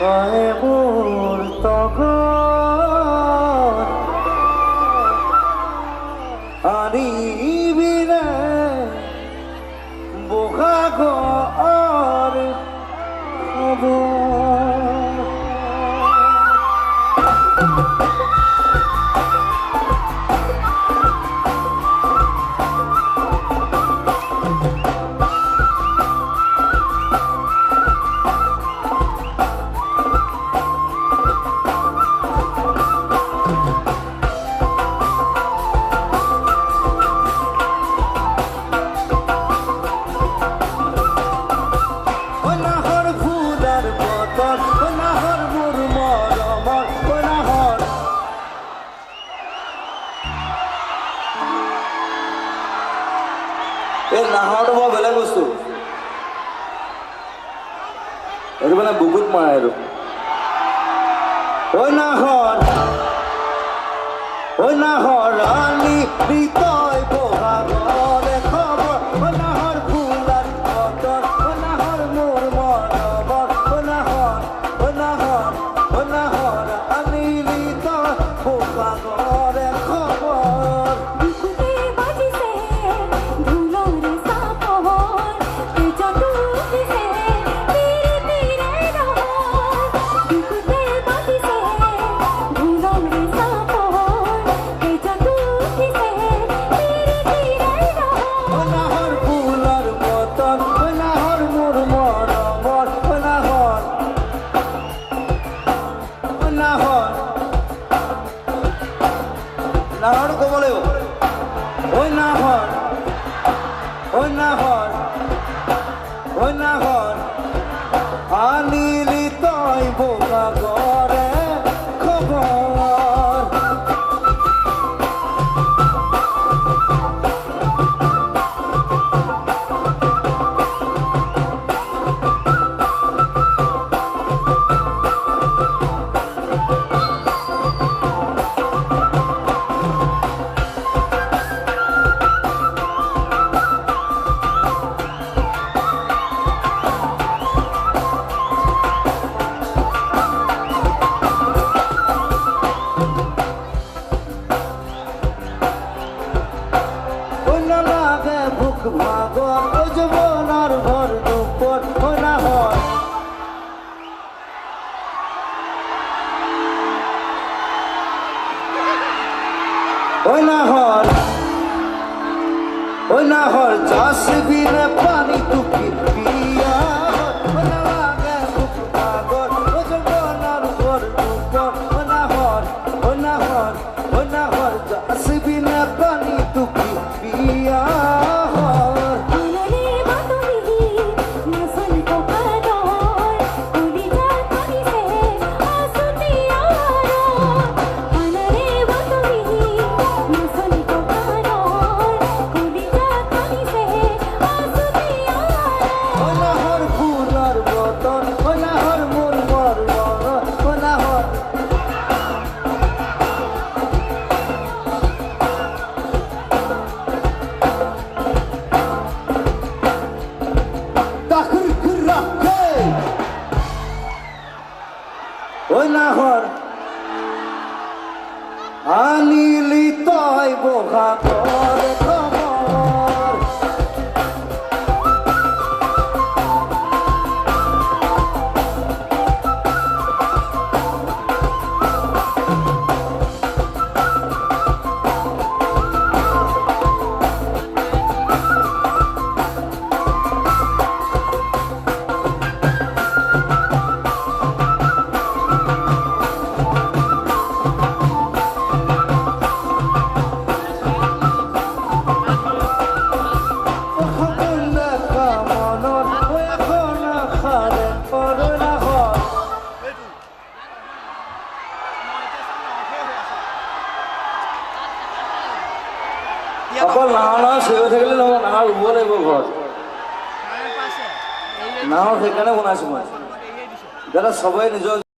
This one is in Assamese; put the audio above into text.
কয় মোৰ তগৰ আনিবিনে বহাগৰ খবৰ। এই নাহৰটো বৰ বেলেগ বস্তু, এইটো মানে বুকুত মাৰে আৰু ঐ নাহৰ ৰাণী তই বহাগৰে খবৰ। ঐ নাহৰ ফুলাৰ বতৰ, ঐ নাহৰ মোৰ মৰমৰ, ঐ নাহৰ আনিলি তই বহাগৰে খবৰ। নাহৰ ক'ব লাগিব, ঐ নাহৰ আনিলি তই বহাগৰে খবৰ। ভাগৰ ও যৌৱনৰ ভৰ দুপৰ, ঐ নাহৰ যাচিবিনে পানী টুকি বিয়া। নালাগে ভোক ভাগৰ ও যৌৱনৰ ভৰ দুপৰ, ঐ নাহৰ যাচিবিনে পানী টুকি বিয়া। ঐ নাহৰ আনিলি তই বহাগৰে খবৰ। অকল নাহৰ চিঞৰি থাকিলে নহ'ব, নাহৰ ৰুব লাগিব ঘৰত। নাহৰ সেইকাৰণে বনাইছোঁ মই, যাতে চবেই নিজৰ